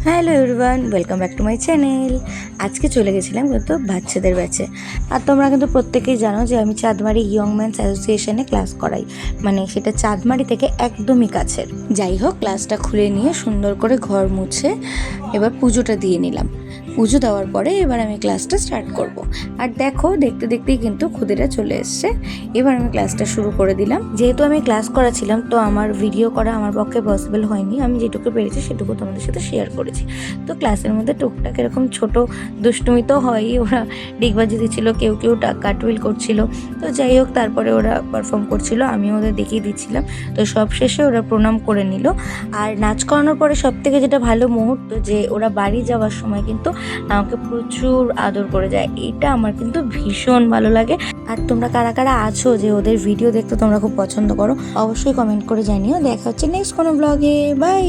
Hello everyone, welcome back to my channel. আজকে চলে গেছিলাম কিন্তু বাচ্চাদের ব্যাচে। আর তোমরা কিন্তু প্রত্যেকেই জানো যে আমি চাঁদমারি ইয়ং ম্যানস অ্যাসোসিয়েশনে ক্লাস করাই, মানে সেটা চাঁদমারি থেকে একদমই কাছের। যাই হোক, ক্লাসটা খুলে নিয়ে সুন্দর করে ঘর মুছে এবার পুজোটা দিয়ে নিলাম। পুজো দেওয়ার পরে এবার আমি ক্লাসটা স্টার্ট করব। আর দেখো, দেখতে দেখতেই কিন্তু খুদেরা চলে এসছে। এবার আমি ক্লাসটা শুরু করে দিলাম। যেহেতু আমি ক্লাস করাছিলাম, তো আমার ভিডিও করা আমার পক্ষে পসিবল হয়নি। আমি যেটুকু পেরেছি সেটুকু তোমাদের সাথে শেয়ার করেছি। তো ক্লাসের মধ্যে টুকটাক এরকম ছোট দুষ্টুমি তো হয়ই। ওরা ডিগবাজি দিচ্ছিল, কেউ কেউ কাটুইল করছিল। তো যাই হোক, তারপরে ওরা পারফর্ম করছিল, আমিও ওদের দেখিয়ে দিচ্ছিলাম। তো সব শেষে ওরা প্রণাম করে নিল। আর নাচ করানোর পরে সব থেকে যেটা ভালো মুহূর্ত, যে ওরা বাড়ি যাওয়ার সময় কিন্তু আমাকে প্রচুর আদর করে যায়। এটা আমার কিন্তু ভীষণ ভালো লাগে। আর তোমরা কারা কারা আছো যে ওদের ভিডিও দেখতে তোমরা খুব পছন্দ করো, অবশ্যই কমেন্ট করে জানিও। দেখা হচ্ছে নেক্সট কোনো ব্লগে। বাই।